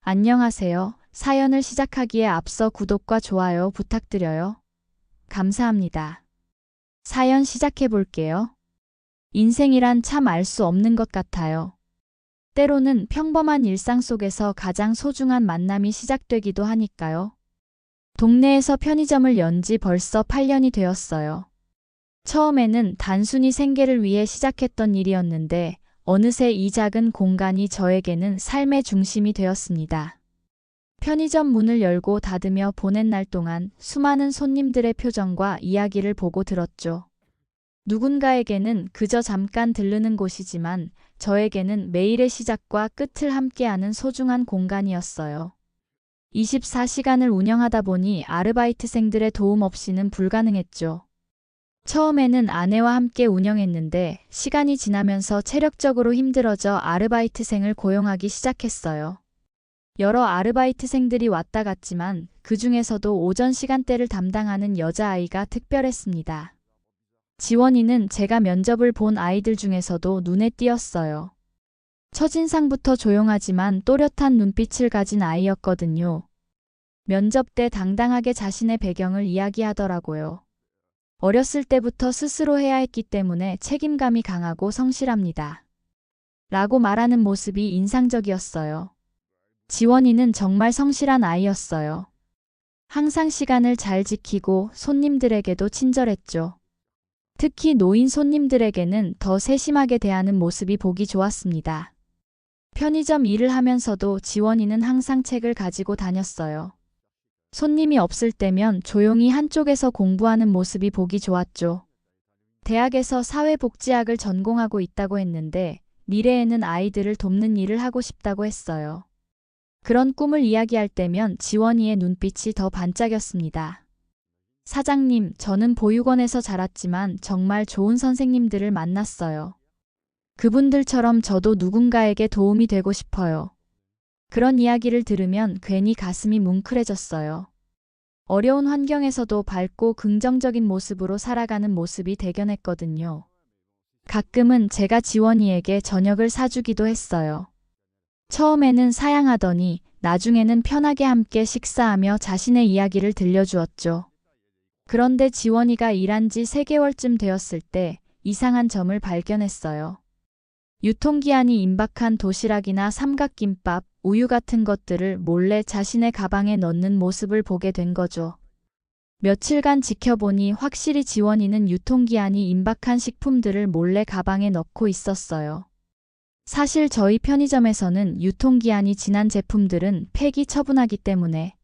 안녕하세요. 사연을 시작하기에 앞서 구독과 좋아요 부탁드려요. 감사합니다. 사연 시작해 볼게요. 인생이란 참 알 수 없는 것 같아요. 때로는 평범한 일상 속에서 가장 소중한 만남이 시작되기도 하니까요. 동네에서 편의점을 연 지 벌써 8년이 되었어요. 처음에는 단순히 생계를 위해 시작했던 일이었는데 어느새 이 작은 공간이 저에게는 삶의 중심이 되었습니다. 편의점 문을 열고 닫으며 보낸 날 동안 수많은 손님들의 표정과 이야기를 보고 들었죠. 누군가에게는 그저 잠깐 들르는 곳이지만 저에게는 매일의 시작과 끝을 함께하는 소중한 공간이었어요. 24시간을 운영하다 보니 아르바이트생들의 도움 없이는 불가능했죠. 처음에는 아내와 함께 운영했는데 시간이 지나면서 체력적으로 힘들어져 아르바이트생을 고용하기 시작했어요. 여러 아르바이트생들이 왔다 갔지만 그 중에서도 오전 시간대를 담당하는 여자아이가 특별했습니다. 지원이는 제가 면접을 본 아이들 중에서도 눈에 띄었어요. 첫인상부터 조용하지만 또렷한 눈빛을 가진 아이였거든요. 면접 때 당당하게 자신의 배경을 이야기하더라고요. 어렸을 때부터 스스로 해야 했기 때문에 책임감이 강하고 성실합니다. 라고 말하는 모습이 인상적이었어요. 지원이는 정말 성실한 아이였어요. 항상 시간을 잘 지키고 손님들에게도 친절했죠. 특히 노인 손님들에게는 더 세심하게 대하는 모습이 보기 좋았습니다. 편의점 일을 하면서도 지원이는 항상 책을 가지고 다녔어요. 손님이 없을 때면 조용히 한쪽에서 공부하는 모습이 보기 좋았죠. 대학에서 사회복지학을 전공하고 있다고 했는데 미래에는 아이들을 돕는 일을 하고 싶다고 했어요. 그런 꿈을 이야기할 때면 지원이의 눈빛이 더 반짝였습니다. 사장님, 저는 보육원에서 자랐지만 정말 좋은 선생님들을 만났어요. 그분들처럼 저도 누군가에게 도움이 되고 싶어요. 그런 이야기를 들으면 괜히 가슴이 뭉클해졌어요. 어려운 환경에서도 밝고 긍정적인 모습으로 살아가는 모습이 대견했거든요. 가끔은 제가 지원이에게 저녁을 사주기도 했어요. 처음에는 사양하더니 나중에는 편하게 함께 식사하며 자신의 이야기를 들려주었죠. 그런데 지원이가 일한 지 3개월쯤 되었을 때 이상한 점을 발견했어요. 유통기한이 임박한 도시락이나 삼각김밥, 우유 같은 것들을 몰래 자신의 가방에 넣는 모습을 보게 된 거죠. 며칠간 지켜보니 확실히 지원이는 유통기한이 임박한 식품들을 몰래 가방에 넣고 있었어요. 사실 저희 편의점에서는 유통기한이 지난 제품들은 폐기 처분하기 때문에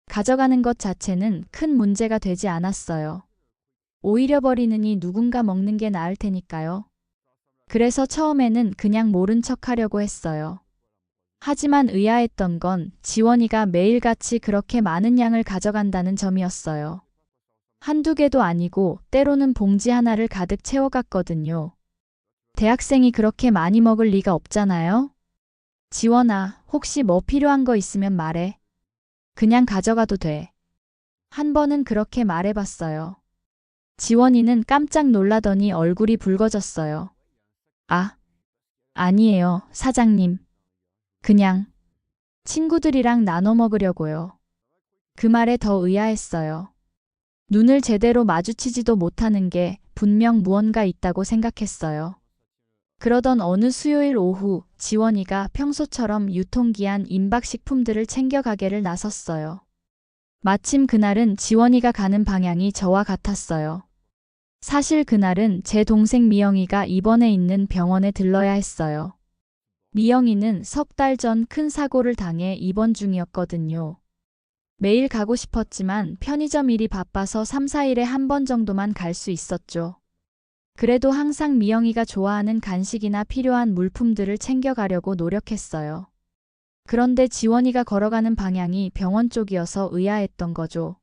가져가는 것 자체는 큰 문제가 되지 않았어요. 오히려 버리느니 누군가 먹는 게 나을 테니까요. 그래서 처음에는 그냥 모른 척 하려고 했어요. 하지만 의아했던 건 지원이가 매일같이 그렇게 많은 양을 가져간다는 점이었어요. 한두 개도 아니고 때로는 봉지 하나를 가득 채워갔거든요. 대학생이 그렇게 많이 먹을 리가 없잖아요? 지원아, 혹시 뭐 필요한 거 있으면 말해. 그냥 가져가도 돼. 한 번은 그렇게 말해봤어요. 지원이는 깜짝 놀라더니 얼굴이 붉어졌어요. 아, 아니에요, 사장님. 그냥 친구들이랑 나눠 먹으려고요. 그 말에 더 의아했어요. 눈을 제대로 마주치지도 못하는 게 분명 무언가 있다고 생각했어요. 그러던 어느 수요일 오후 지원이가 평소처럼 유통기한 임박 식품들을 챙겨 가게를 나섰어요. 마침 그날은 지원이가 가는 방향이 저와 같았어요. 사실 그날은 제 동생 미영이가 입원해 있는 병원에 들러야 했어요. 미영이는 3달 전 큰 사고를 당해 입원 중이었거든요. 매일 가고 싶었지만 편의점 일이 바빠서 3, 4일에 한 번 정도만 갈 수 있었죠. 그래도 항상 미영이가 좋아하는 간식이나 필요한 물품들을 챙겨가려고 노력했어요. 그런데 지원이가 걸어가는 방향이 병원 쪽이어서 의아했던 거죠.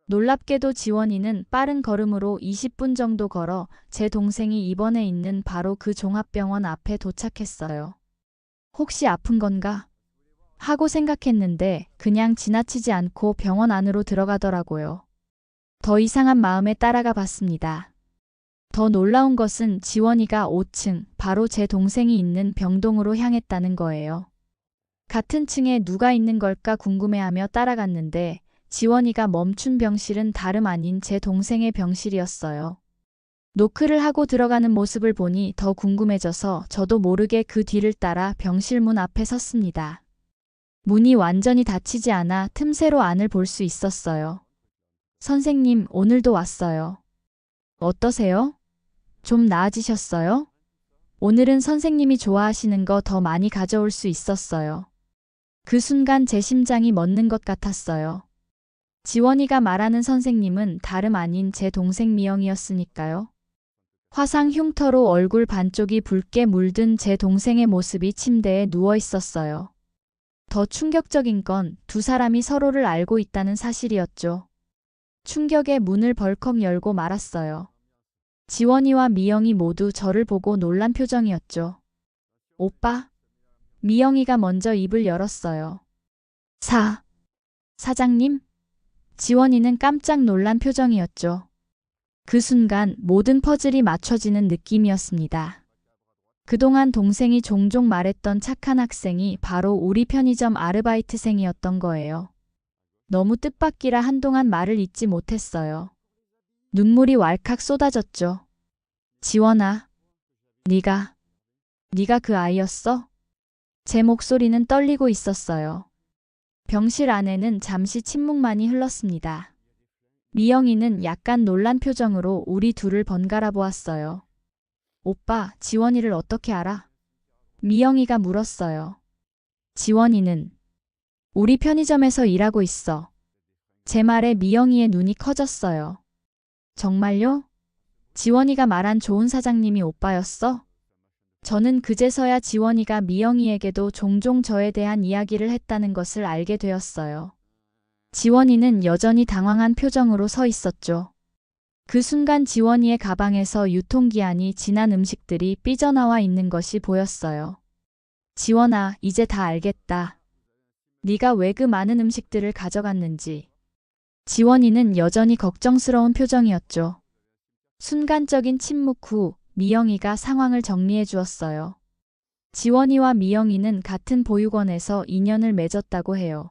놀랍게도 지원이는 빠른 걸음으로 20분 정도 걸어 제 동생이 입원해 있는 바로 그 종합병원 앞에 도착했어요. 혹시 아픈 건가? 하고 생각했는데 그냥 지나치지 않고 병원 안으로 들어가더라고요. 더 이상한 마음에 따라가 봤습니다. 더 놀라운 것은 지원이가 5층, 바로 제 동생이 있는 병동으로 향했다는 거예요. 같은 층에 누가 있는 걸까 궁금해하며 따라갔는데 지원이가 멈춘 병실은 다름 아닌 제 동생의 병실이었어요. 노크를 하고 들어가는 모습을 보니 더 궁금해져서 저도 모르게 그 뒤를 따라 병실 문 앞에 섰습니다. 문이 완전히 닫히지 않아 틈새로 안을 볼 수 있었어요. 선생님, 오늘도 왔어요. 어떠세요? 좀 나아지셨어요? 오늘은 선생님이 좋아하시는 거 더 많이 가져올 수 있었어요. 그 순간 제 심장이 멎는 것 같았어요. 지원이가 말하는 선생님은 다름 아닌 제 동생 미영이었으니까요. 화상 흉터로 얼굴 반쪽이 붉게 물든 제 동생의 모습이 침대에 누워 있었어요. 더 충격적인 건 두 사람이 서로를 알고 있다는 사실이었죠. 충격에 문을 벌컥 열고 말았어요. 지원이와 미영이 모두 저를 보고 놀란 표정이었죠. 오빠? 미영이가 먼저 입을 열었어요. 사장님? 지원이는 깜짝 놀란 표정이었죠. 그 순간 모든 퍼즐이 맞춰지는 느낌이었습니다. 그동안 동생이 종종 말했던 착한 학생이 바로 우리 편의점 아르바이트생이었던 거예요. 너무 뜻밖이라 한동안 말을 잇지 못했어요. 눈물이 왈칵 쏟아졌죠. 지원아, 네가 그 아이였어? 제 목소리는 떨리고 있었어요. 병실 안에는 잠시 침묵만이 흘렀습니다. 미영이는 약간 놀란 표정으로 우리 둘을 번갈아 보았어요. 오빠, 지원이를 어떻게 알아? 미영이가 물었어요. 지원이는 우리 편의점에서 일하고 있어. 제 말에 미영이의 눈이 커졌어요. 정말요? 지원이가 말한 좋은 사장님이 오빠였어? 저는 그제서야 지원이가 미영이에게도 종종 저에 대한 이야기를 했다는 것을 알게 되었어요. 지원이는 여전히 당황한 표정으로 서 있었죠. 그 순간 지원이의 가방에서 유통기한이 지난 음식들이 삐져나와 있는 것이 보였어요. 지원아, 이제 다 알겠다. 네가 왜 그 많은 음식들을 가져갔는지. 지원이는 여전히 걱정스러운 표정이었죠. 순간적인 침묵 후 미영이가 상황을 정리해 주었어요. 지원이와 미영이는 같은 보육원에서 인연을 맺었다고 해요.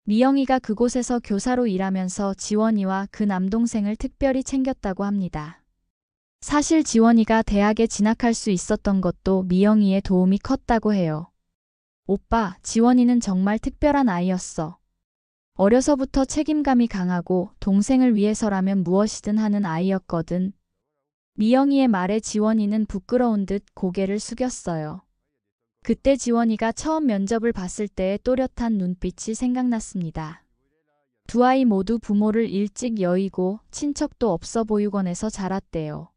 미영이가 그곳에서 교사로 일하면서 지원이와 그 남동생을 특별히 챙겼다고 합니다. 사실 지원이가 대학에 진학할 수 있었던 것도 미영이의 도움이 컸다고 해요. 오빠, 지원이는 정말 특별한 아이였어. 어려서부터 책임감이 강하고 동생을 위해서라면 무엇이든 하는 아이였거든. 미영이의 말에 지원이는 부끄러운 듯 고개를 숙였어요. 그때 지원이가 처음 면접을 봤을 때의 또렷한 눈빛이 생각났습니다. 두 아이 모두 부모를 일찍 여의고 친척도 없어 보육원에서 자랐대요.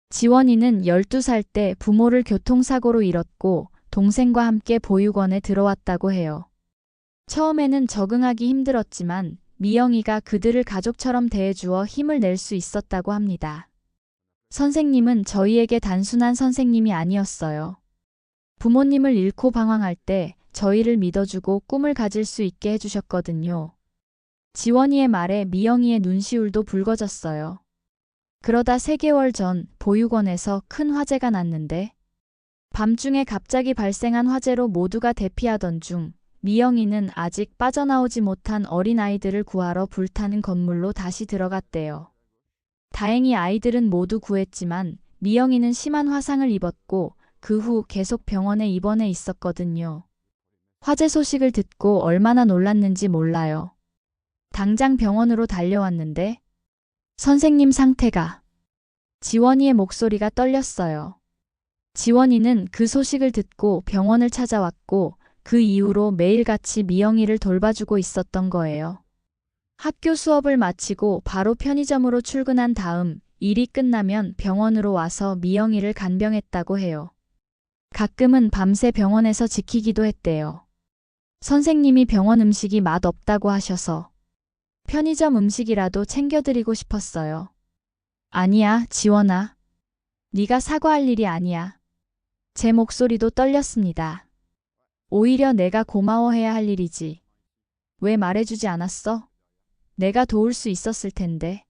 지원이는 12살 때 부모를 교통사고로 잃었고 동생과 함께 보육원에 들어왔다고 해요. 처음에는 적응하기 힘들었지만 미영이가 그들을 가족처럼 대해주어 힘을 낼 수 있었다고 합니다. 선생님은 저희에게 단순한 선생님이 아니었어요. 부모님을 잃고 방황할 때 저희를 믿어주고 꿈을 가질 수 있게 해주셨거든요. 지원이의 말에 미영이의 눈시울도 붉어졌어요. 그러다 3개월 전 보육원에서 큰 화재가 났는데 밤중에 갑자기 발생한 화재로 모두가 대피하던 중 미영이는 아직 빠져나오지 못한 어린아이들을 구하러 불타는 건물로 다시 들어갔대요. 다행히 아이들은 모두 구했지만 미영이는 심한 화상을 입었고 그 후 계속 병원에 입원해 있었거든요. 화재 소식을 듣고 얼마나 놀랐는지 몰라요. 당장 병원으로 달려왔는데 선생님 상태가. 지원이의 목소리가 떨렸어요. 지원이는 그 소식을 듣고 병원을 찾아왔고 그 이후로 매일같이 미영이를 돌봐주고 있었던 거예요. 학교 수업을 마치고 바로 편의점으로 출근한 다음 일이 끝나면 병원으로 와서 미영이를 간병했다고 해요. 가끔은 밤새 병원에서 지키기도 했대요. 선생님이 병원 음식이 맛없다고 하셔서 편의점 음식이라도 챙겨드리고 싶었어요. 아니야, 지원아. 네가 사과할 일이 아니야. 제 목소리도 떨렸습니다. 오히려 내가 고마워해야 할 일이지. 왜 말해주지 않았어? 내가 도울 수 있었을 텐데.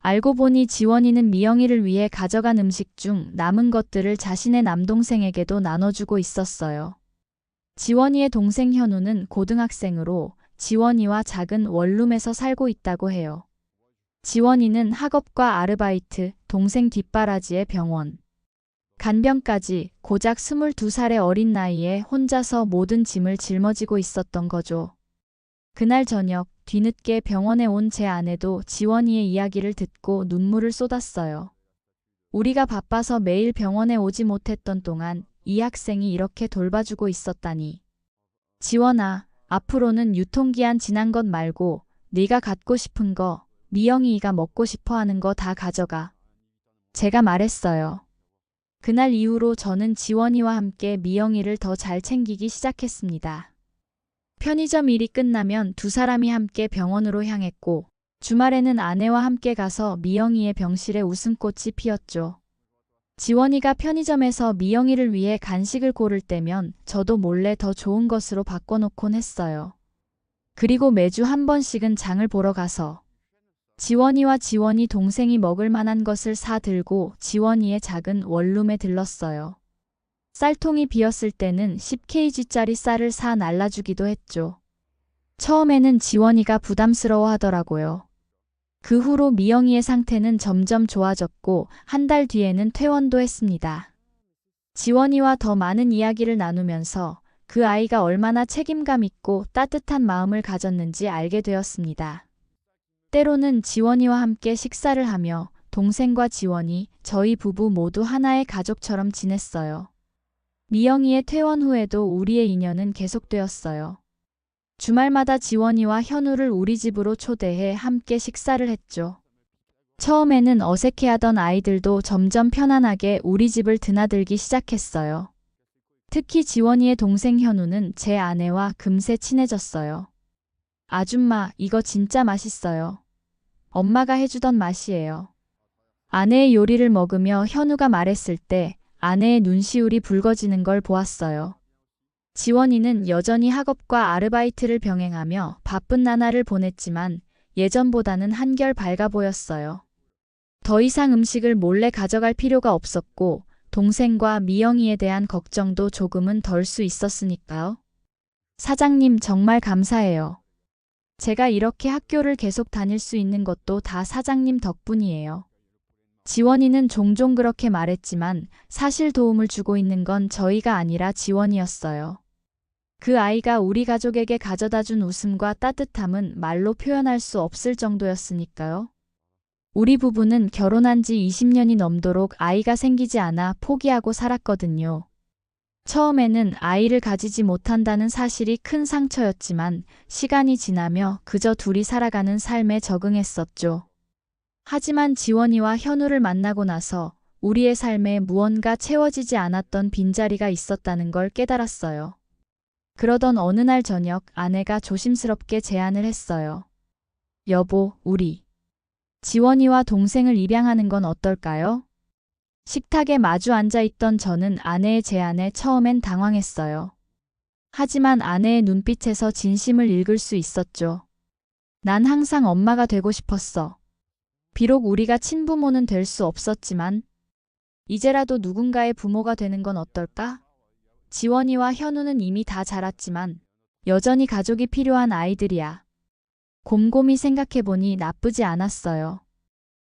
알고 보니 지원이는 미영이를 위해 가져간 음식 중 남은 것들을 자신의 남동생에게도 나눠주고 있었어요. 지원이의 동생 현우는 고등학생으로 지원이와 작은 원룸에서 살고 있다고 해요. 지원이는 학업과 아르바이트, 동생 뒷바라지에 병원, 간병까지 고작 22살의 어린 나이에 혼자서 모든 짐을 짊어지고 있었던 거죠. 그날 저녁 뒤늦게 병원에 온 제 아내도 지원이의 이야기를 듣고 눈물을 쏟았어요. 우리가 바빠서 매일 병원에 오지 못했던 동안 이 학생이 이렇게 돌봐주고 있었다니. 지원아, 앞으로는 유통기한 지난 것 말고 네가 갖고 싶은 거, 미영이가 먹고 싶어 하는 거 다 가져가. 제가 말했어요. 그날 이후로 저는 지원이와 함께 미영이를 더 잘 챙기기 시작했습니다. 편의점 일이 끝나면 두 사람이 함께 병원으로 향했고 주말에는 아내와 함께 가서 미영이의 병실에 웃음꽃이 피었죠. 지원이가 편의점에서 미영이를 위해 간식을 고를 때면 저도 몰래 더 좋은 것으로 바꿔놓곤 했어요. 그리고 매주 한 번씩은 장을 보러 가서 지원이와 지원이 동생이 먹을 만한 것을 사 들고 지원이의 작은 원룸에 들렀어요. 쌀통이 비었을 때는 10kg짜리 쌀을 사 날라주기도 했죠. 처음에는 지원이가 부담스러워 하더라고요. 그 후로 미영이의 상태는 점점 좋아졌고 한 달 뒤에는 퇴원도 했습니다. 지원이와 더 많은 이야기를 나누면서 그 아이가 얼마나 책임감 있고 따뜻한 마음을 가졌는지 알게 되었습니다. 때로는 지원이와 함께 식사를 하며 동생과 지원이, 저희 부부 모두 하나의 가족처럼 지냈어요. 미영이의 퇴원 후에도 우리의 인연은 계속되었어요. 주말마다 지원이와 현우를 우리 집으로 초대해 함께 식사를 했죠. 처음에는 어색해하던 아이들도 점점 편안하게 우리 집을 드나들기 시작했어요. 특히 지원이의 동생 현우는 제 아내와 금세 친해졌어요. 아줌마, 이거 진짜 맛있어요. 엄마가 해주던 맛이에요. 아내의 요리를 먹으며 현우가 말했을 때 아내의 눈시울이 붉어지는 걸 보았어요. 지원이는 여전히 학업과 아르바이트를 병행하며 바쁜 나날을 보냈지만 예전보다는 한결 밝아 보였어요. 더 이상 음식을 몰래 가져갈 필요가 없었고 동생과 미영이에 대한 걱정도 조금은 덜 수 있었으니까요. 사장님 정말 감사해요. 제가 이렇게 학교를 계속 다닐 수 있는 것도 다 사장님 덕분이에요. 지원이는 종종 그렇게 말했지만 사실 도움을 주고 있는 건 저희가 아니라 지원이었어요. 그 아이가 우리 가족에게 가져다 준 웃음과 따뜻함은 말로 표현할 수 없을 정도였으니까요. 우리 부부는 결혼한 지 20년이 넘도록 아이가 생기지 않아 포기하고 살았거든요. 처음에는 아이를 가지지 못한다는 사실이 큰 상처였지만 시간이 지나며 그저 둘이 살아가는 삶에 적응했었죠. 하지만 지원이와 현우를 만나고 나서 우리의 삶에 무언가 채워지지 않았던 빈자리가 있었다는 걸 깨달았어요. 그러던 어느 날 저녁 아내가 조심스럽게 제안을 했어요. 여보, 우리 지원이와 동생을 입양하는 건 어떨까요? 식탁에 마주 앉아 있던 저는 아내의 제안에 처음엔 당황했어요. 하지만 아내의 눈빛에서 진심을 읽을 수 있었죠. 난 항상 엄마가 되고 싶었어. 비록 우리가 친부모는 될 수 없었지만 이제라도 누군가의 부모가 되는 건 어떨까? 지원이와 현우는 이미 다 자랐지만 여전히 가족이 필요한 아이들이야. 곰곰이 생각해보니 나쁘지 않았어요.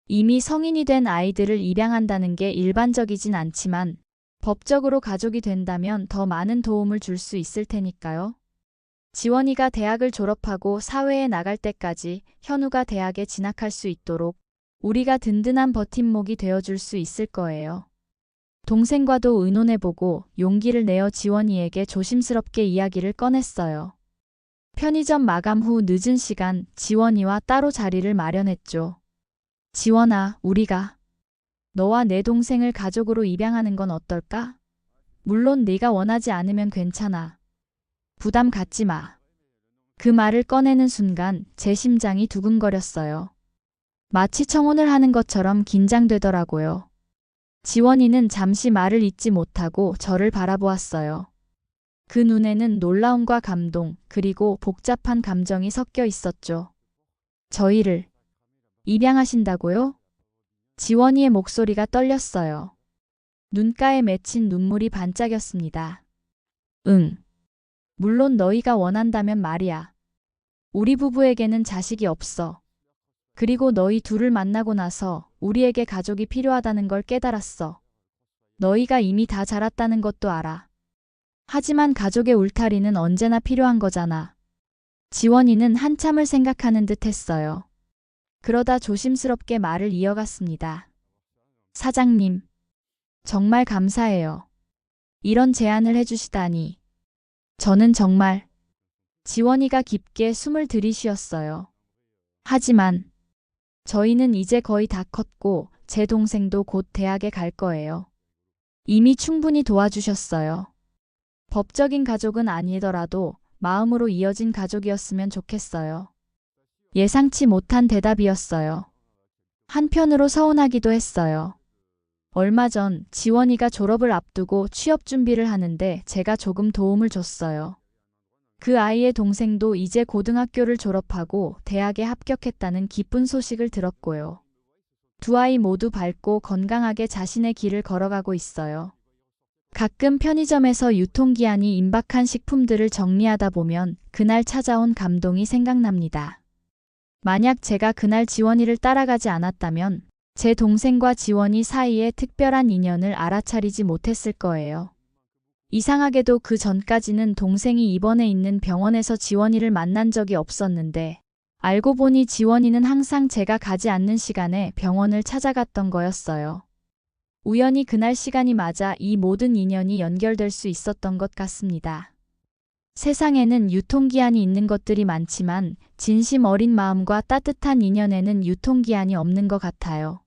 이미 성인이 된 아이들을 입양한다는 게 일반적이진 않지만 법적으로 가족이 된다면 더 많은 도움을 줄 수 있을 테니까요. 지원이가 대학을 졸업하고 사회에 나갈 때까지 현우가 대학에 진학할 수 있도록 우리가 든든한 버팀목이 되어줄 수 있을 거예요. 동생과도 의논해보고 용기를 내어 지원이에게 조심스럽게 이야기를 꺼냈어요. 편의점 마감 후 늦은 시간 지원이와 따로 자리를 마련했죠. 지원아, 우리가 너와 내 동생을 가족으로 입양하는 건 어떨까? 물론 네가 원하지 않으면 괜찮아. 부담 갖지 마. 그 말을 꺼내는 순간 제 심장이 두근거렸어요. 마치 청혼을 하는 것처럼 긴장되더라고요. 지원이는 잠시 말을 잇지 못하고 저를 바라보았어요. 그 눈에는 놀라움과 감동, 그리고 복잡한 감정이 섞여 있었죠. 저희를 입양하신다고요? 지원이의 목소리가 떨렸어요. 눈가에 맺힌 눈물이 반짝였습니다. 응. 물론 너희가 원한다면 말이야. 우리 부부에게는 자식이 없어. 그리고 너희 둘을 만나고 나서 우리에게 가족이 필요하다는 걸 깨달았어. 너희가 이미 다 자랐다는 것도 알아. 하지만 가족의 울타리는 언제나 필요한 거잖아. 지원이는 한참을 생각하는 듯 했어요. 그러다 조심스럽게 말을 이어갔습니다. 사장님, 정말 감사해요. 이런 제안을 해주시다니. 저는 정말. 지원이가 깊게 숨을 들이쉬었어요. 하지만 저희는 이제 거의 다 컸고 제 동생도 곧 대학에 갈 거예요. 이미 충분히 도와주셨어요. 법적인 가족은 아니더라도 마음으로 이어진 가족이었으면 좋겠어요. 예상치 못한 대답이었어요. 한편으로 서운하기도 했어요. 얼마 전 지원이가 졸업을 앞두고 취업 준비를 하는데 제가 조금 도움을 줬어요. 그 아이의 동생도 이제 고등학교를 졸업하고 대학에 합격했다는 기쁜 소식을 들었고요. 두 아이 모두 밝고 건강하게 자신의 길을 걸어가고 있어요. 가끔 편의점에서 유통기한이 임박한 식품들을 정리하다 보면 그날 찾아온 감동이 생각납니다. 만약 제가 그날 지원이를 따라가지 않았다면 제 동생과 지원이 사이에 특별한 인연을 알아차리지 못했을 거예요. 이상하게도 그 전까지는 동생이 입원해 있는 병원에서 지원이를 만난 적이 없었는데 알고 보니 지원이는 항상 제가 가지 않는 시간에 병원을 찾아갔던 거였어요. 우연히 그날 시간이 맞아 이 모든 인연이 연결될 수 있었던 것 같습니다. 세상에는 유통기한이 있는 것들이 많지만 진심 어린 마음과 따뜻한 인연에는 유통기한이 없는 것 같아요.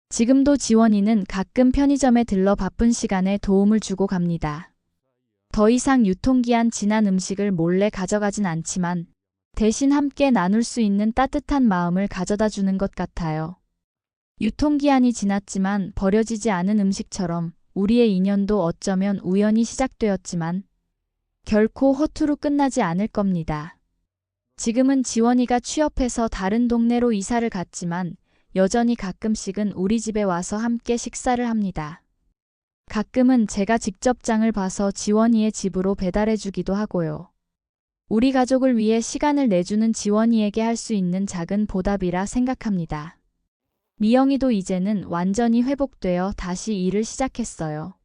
지금도 지원이는 가끔 편의점에 들러 바쁜 시간에 도움을 주고 갑니다. 더 이상 유통기한 지난 음식을 몰래 가져가진 않지만 대신 함께 나눌 수 있는 따뜻한 마음을 가져다 주는 것 같아요. 유통기한이 지났지만 버려지지 않은 음식처럼 우리의 인연도 어쩌면 우연히 시작되었지만 결코 허투루 끝나지 않을 겁니다. 지금은 지원이가 취업해서 다른 동네로 이사를 갔지만 여전히 가끔씩은 우리 집에 와서 함께 식사를 합니다. 가끔은 제가 직접 장을 봐서 지원이의 집으로 배달해주기도 하고요. 우리 가족을 위해 시간을 내주는 지원이에게 할 수 있는 작은 보답이라 생각합니다. 미영이도 이제는 완전히 회복되어 다시 일을 시작했어요.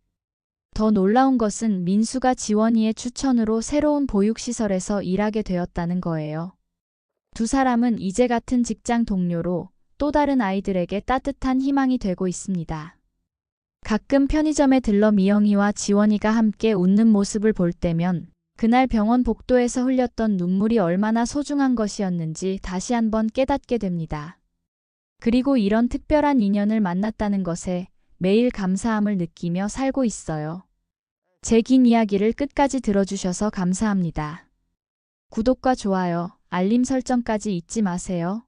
더 놀라운 것은 민수가 지원이의 추천으로 새로운 보육시설에서 일하게 되었다는 거예요. 두 사람은 이제 같은 직장 동료로 또 다른 아이들에게 따뜻한 희망이 되고 있습니다. 가끔 편의점에 들러 미영이와 지원이가 함께 웃는 모습을 볼 때면 그날 병원 복도에서 흘렸던 눈물이 얼마나 소중한 것이었는지 다시 한번 깨닫게 됩니다. 그리고 이런 특별한 인연을 만났다는 것에 매일 감사함을 느끼며 살고 있어요. 제 긴 이야기를 끝까지 들어주셔서 감사합니다. 구독과 좋아요, 알림 설정까지 잊지 마세요.